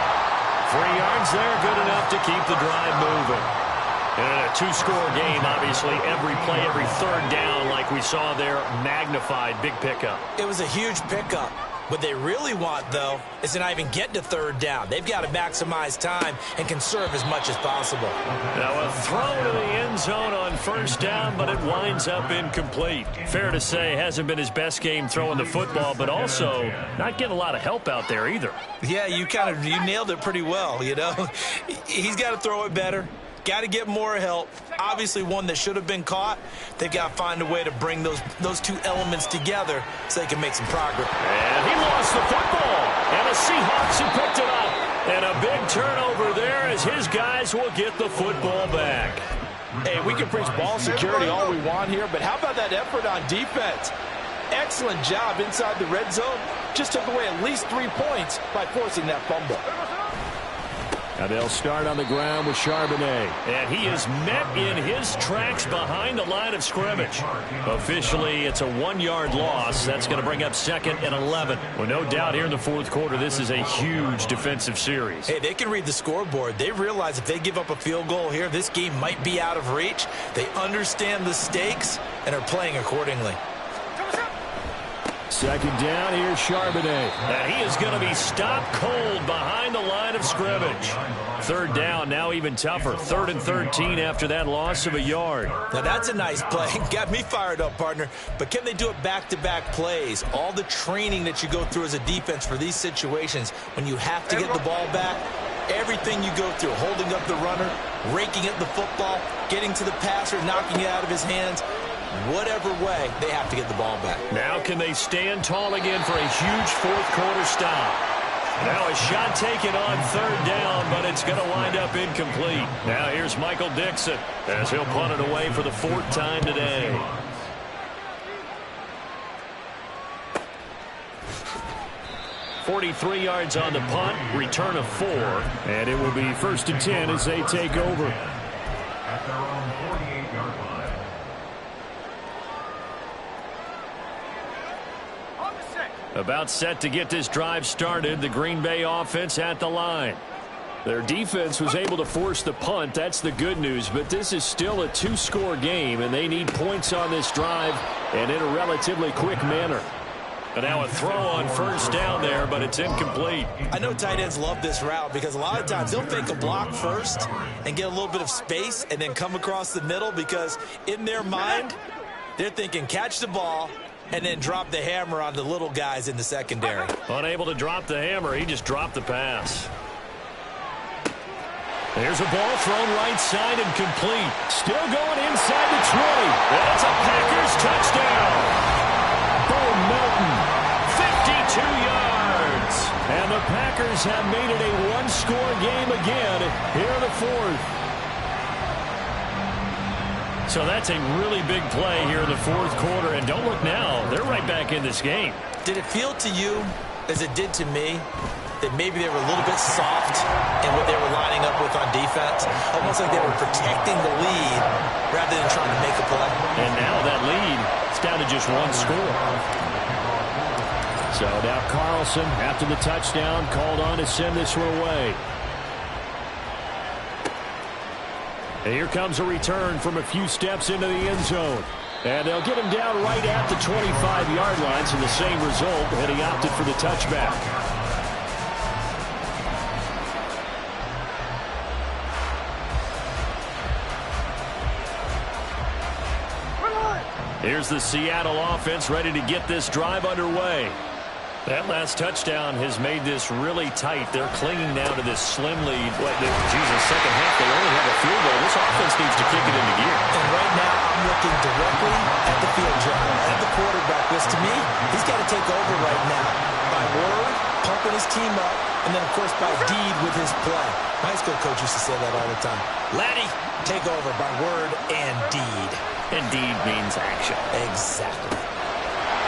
3 yards there, good enough to keep the drive moving. And in a two-score game, obviously, every play, every third down, like we saw there, magnified, big pickup. It was a huge pickup. What they really want, though, is to not even get to third down. They've got to maximize time and conserve as much as possible. Now a throw to the end zone on first down, but it winds up incomplete. Fair to say, hasn't been his best game throwing the football, but also not getting a lot of help out there either. Yeah, you nailed it pretty well, you know. He's got to throw it better. Got to get more help. Obviously one that should have been caught. They've got to find a way to bring those two elements together so they can make some progress. And he lost the football. And the Seahawks have picked it up. And a big turnover there as his guys will get the football back. Hey, we can preach ball security all we want here, but how about that effort on defense? Excellent job inside the red zone. Just took away at least 3 points by forcing that fumble. And they'll start on the ground with Charbonnet. And he is met in his tracks behind the line of scrimmage. Officially, it's a 1-yard loss. That's going to bring up 2nd and 11. Well, no doubt here in the fourth quarter, this is a huge defensive series. Hey, they can read the scoreboard. They realize if they give up a field goal here, this game might be out of reach. They understand the stakes and are playing accordingly. 2nd down, here's Charbonnet. And he is going to be stopped cold behind the line of scrimmage. 3rd down, now even tougher. 3rd and 13 after that loss of a yard. Now that's a nice play. Got me fired up, partner. But can they do it back-to-back plays? All the training that you go through as a defense for these situations, when you have to get the ball back, everything you go through, holding up the runner, raking at the football, getting to the passer, knocking it out of his hands, whatever way, they have to get the ball back. Now can they stand tall again for a huge fourth quarter stop? Now a shot taken on 3rd down, but it's going to wind up incomplete. Now here's Michael Dixon as he'll punt it away for the 4th time today. .43 yards on the punt, return of 4. And it will be 1st and 10 as they take over. At their own 48-yard line. About set to get this drive started. The Green Bay offense at the line. Their defense was able to force the punt. That's the good news. But this is still a two-score game, and they need points on this drive and in a relatively quick manner. But now a throw on first down there, but it's incomplete. I know tight ends love this route because a lot of times they'll fake a block first and get a little bit of space and then come across the middle because in their mind, they're thinking catch the ball and then drop the hammer on the little guys in the secondary. Unable to drop the hammer, he just dropped the pass. There's a ball thrown right side and complete. Still going inside the 20. That's a Packers touchdown. Bo Melton, 52 yards. And the Packers have made it a one-score game again here in the fourth. So that's a really big play here in the fourth quarter. And don't look now, they're right back in this game. Did it feel to you, as it did to me, that maybe they were a little bit soft in what they were lining up with on defense? Almost like they were protecting the lead rather than trying to make a play. And now that lead, it's down to just one score. So now Carlson, after the touchdown, called on to send this one away. And here comes a return from a few steps into the end zone. And they'll get him down right at the 25-yard line, so the same result, and he opted for the touchback. Here's the Seattle offense ready to get this drive underway. That last touchdown has made this really tight. They're clinging now to this slim lead. Second half, they only have a field goal. This offense needs to kick it into gear. And right now, I'm looking directly at the field general, at the quarterback, which to me, he's got to take over right now. By word, pumping his team up, and then, of course, by deed with his play. My high school coach used to say that all the time. Laddie, take over by word and deed. And deed means action. Exactly.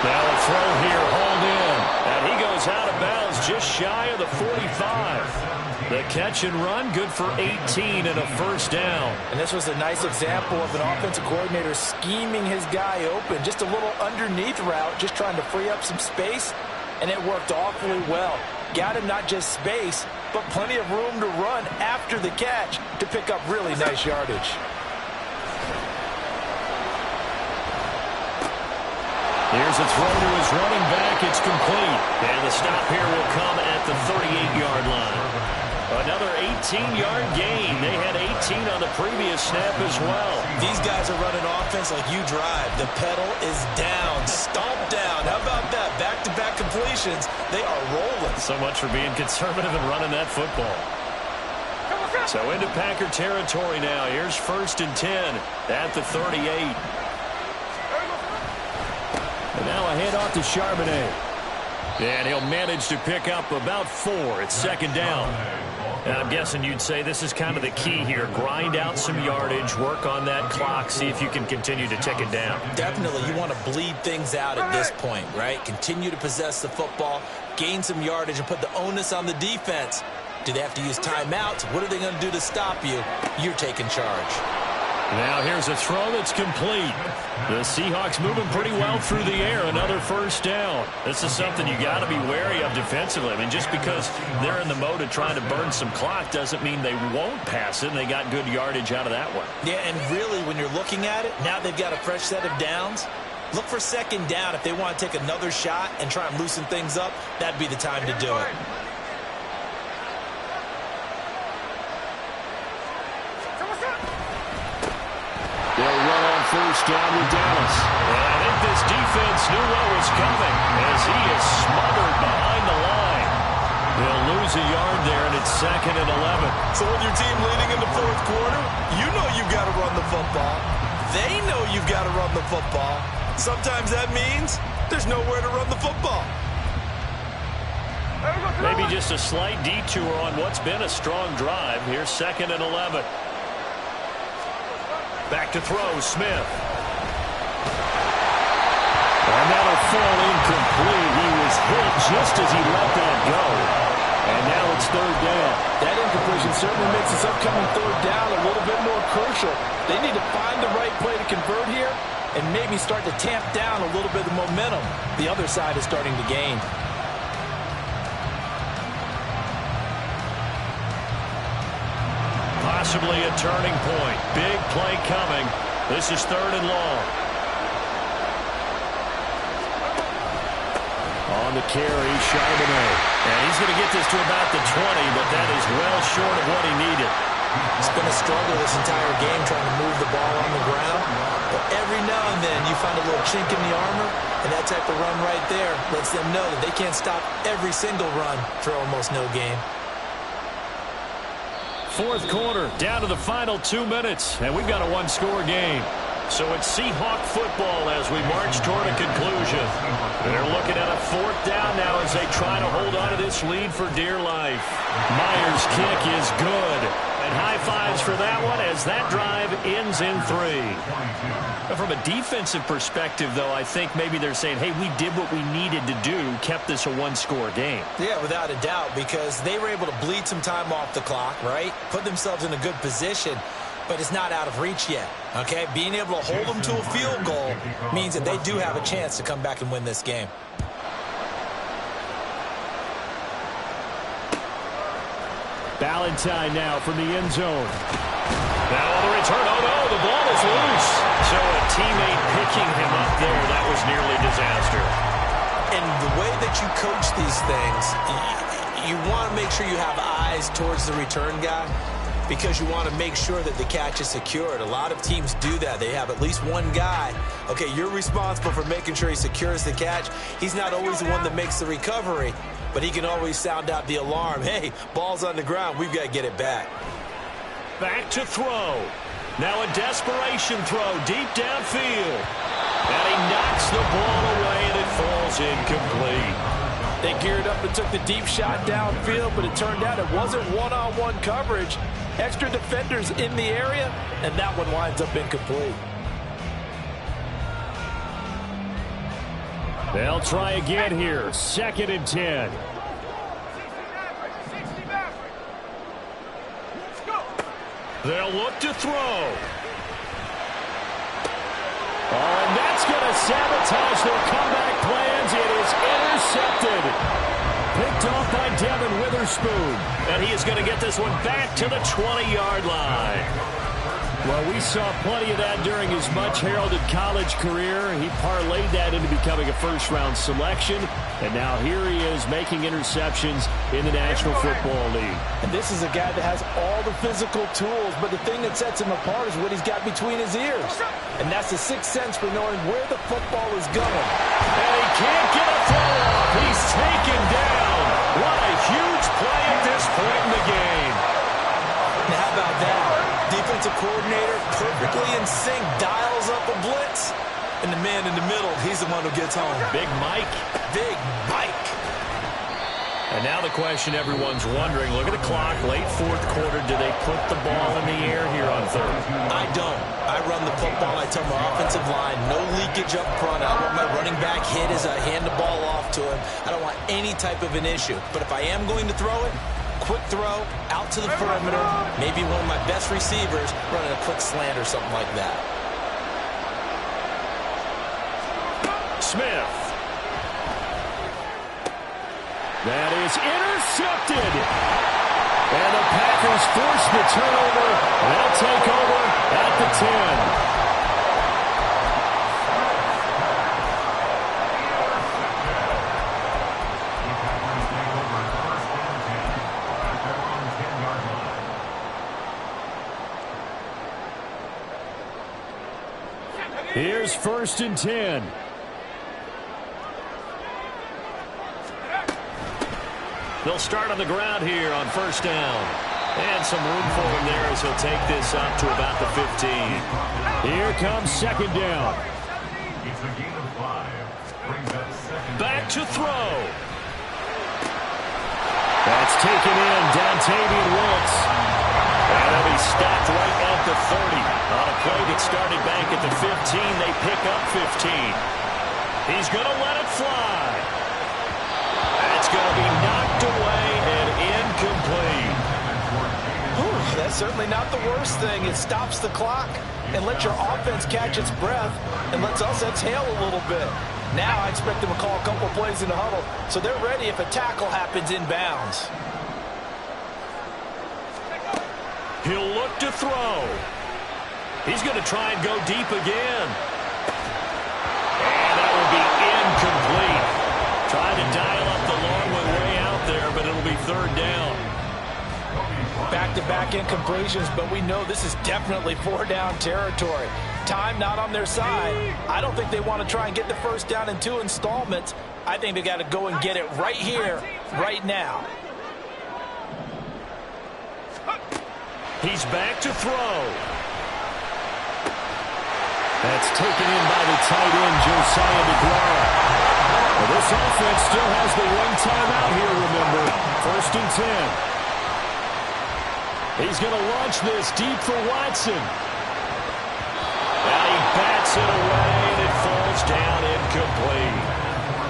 Now a throw here, hauled in. And he goes out of bounds just shy of the 45. The catch and run, good for 18 and a first down. And this was a nice example of an offensive coordinator scheming his guy open. Just a little underneath route, just trying to free up some space. And it worked awfully well. Got him not just space, but plenty of room to run after the catch to pick up really nice yardage. Here's a throw to his running back. It's complete. And the stop here will come at the 38-yard line. Another 18-yard gain. They had 18 on the previous snap as well. These guys are running offense like you drive. The pedal is down, stomp down. How about that? Back-to-back completions. They are rolling. So much for being conservative and running that football. So into Packer territory now. Here's 1st and 10 at the 38. And now a handoff to Charbonnet. And he'll manage to pick up about 4. It's second down. And I'm guessing you'd say this is kind of the key here. Grind out some yardage, work on that clock, see if you can continue to tick it down. Definitely. You want to bleed things out at this point, right? Continue to possess the football, gain some yardage, and put the onus on the defense. Do they have to use timeouts? What are they going to do to stop you? You're taking charge. Now here's a throw that's complete. The Seahawks moving pretty well through the air. Another first down. This is something you got to be wary of defensively. I mean, just because they're in the mode of trying to burn some clock doesn't mean they won't pass it. And they got good yardage out of that one. Yeah, and really, when you're looking at it, now they've got a fresh set of downs. Look for second down. If they want to take another shot and try and loosen things up, that'd be the time to do it. They'll run on first down with Dallas. And I think this defense knew what was coming as he is smothered behind the line. They'll lose a yard there, and it's 2nd and 11. So with your team leading in the fourth quarter, you know you've got to run the football. They know you've got to run the football. Sometimes that means there's nowhere to run the football. Maybe just a slight detour on what's been a strong drive. Here's 2nd and 11. Back to throw, Smith. And that'll fall incomplete. He was hit just as he let that go. And now it's it's third down. That incompletion certainly makes this upcoming third down a little bit more crucial. They need to find the right play to convert here and maybe start to tamp down a little bit of momentum the other side is starting to gain. Possibly a turning point. Big play coming. This is third and long. On the carry, Charbonnet. And he's going to get this to about the 20, but that is well short of what he needed. It's been a struggle this entire game trying to move the ball on the ground. But every now and then you find a little chink in the armor, and that type of run right there lets them know that they can't stop every single run for almost no gain. Fourth quarter, down to the final 2 minutes, and we've got a one-score game. So it's Seahawk football as we march toward a conclusion. They're looking at a fourth down now as they try to hold on to this lead for dear life. Myers' kick is good. And high fives for that one as that drive ends in 3. From a defensive perspective, though, I think maybe they're saying, hey, we did what we needed to do, kept this a one-score game. Yeah, without a doubt, because they were able to bleed some time off the clock, right? Put themselves in a good position, but it's not out of reach yet, okay? Being able to hold them to a field goal means that they do have a chance to come back and win this game. Valentine now from the end zone. Now on the return, oh no, the ball is loose. So a teammate picking him up there, that was nearly disaster. And the way that you coach these things, you want to make sure you have eyes towards the return guy because you want to make sure that the catch is secured. A lot of teams do that. They have at least one guy. Okay, you're responsible for making sure he secures the catch. He's not always the one that makes the recovery, but he can always sound out the alarm. Hey, ball's on the ground. We've got to get it back. Back to throw. Now a desperation throw deep downfield. And he knocks the ball away, and it falls incomplete. They geared up and took the deep shot downfield, but it turned out it wasn't one-on-one coverage. Extra defenders in the area, and that one winds up incomplete. They'll try again here. 2nd and 10. They'll look to throw. Oh, and that's going to sabotage their comeback plans. It is intercepted. Picked off by Devin Witherspoon. And he is going to get this one back to the 20-yard line. Well, we saw plenty of that during his much-heralded college career. He parlayed that into becoming a first-round selection. And now here he is making interceptions in the National Football League. And this is a guy that has all the physical tools, but the thing that sets him apart is what he's got between his ears. And that's the sixth sense for knowing where the football is going. And he can't get a throw off. He's taken down. What a huge play at this point in the game. Now, how about that? Defensive coordinator perfectly in sync, dials up a blitz. And the man in the middle, he's the one who gets home. Big Mike. Big Mike. And now the question everyone's wondering, look at the clock, late fourth quarter, do they put the ball in the air here on third? I don't. I run the football. I tell my offensive line, no leakage up front. I want my running back hit as I hand the ball off to him. I don't want any type of an issue. But if I am going to throw it, quick throw, out to the perimeter, maybe one of my best receivers running a quick slant or something like that. Smith. That is intercepted. And the Packers force the turnover. They'll take over at the 10. Here's 1st and 10. They'll start on the ground here on 1st down. And some room for him there as he'll take this up to about the 15. Here comes 2nd down. It's a gain of 5. Brings up 2nd. Back to throw. That's taken in. Dontavian Wilkes. And he'll be stopped right at the 30. On a play that started back at the 15, they pick up 15. He's going to let it fly. That's going to be knocked away and incomplete. certainly not the worst thing. It stops the clock and lets your offense catch its breath and lets us exhale a little bit. Now I expect them to call a couple plays in the huddle, so they're ready if a tackle happens inbounds. He'll look to throw. He's going to try and go deep again. And that will be incomplete. Trying to dial up the long way out there, but it'll be third down. Back-to-back incompletions, but we know this is definitely four-down territory. Time not on their side. I don't think they want to try and get the first down in 2 installments. I think they got to go and get it right here, right now. He's back to throw. That's taken in by the tight end, Josiah DeGuara. Well, this offense still has the one timeout here, remember. 1st and 10. He's going to launch this deep for Watson. Now he bats it away, and it falls down incomplete.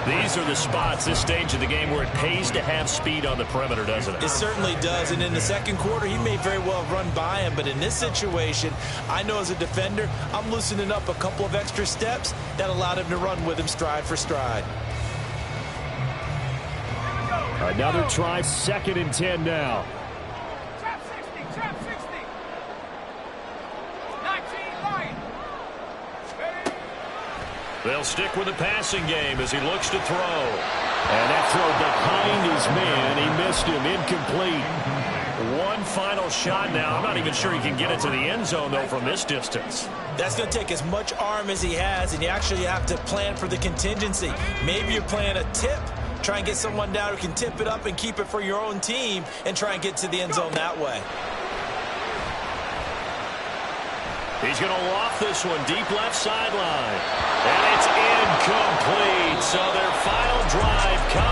These are the spots, this stage of the game, where it pays to have speed on the perimeter, doesn't it? It certainly does, and in the second quarter, he may very well run by him, but in this situation, I know as a defender, I'm loosening up a couple of extra steps that allowed him to run with him stride for stride. Another try, 2nd and 10 now. Trap 60. 19 line. They'll stick with the passing game as he looks to throw. And that throw behind his man. He missed him. Incomplete. One final shot now. I'm not even sure he can get it to the end zone, though, from this distance. That's going to take as much arm as he has, and you actually have to plan for the contingency. Maybe you're playing a tip. Try and get someone down who can tip it up and keep it for your own team and try and get to the end zone that way. He's going to loft this one deep left sideline. And it's incomplete. So their final drive comes.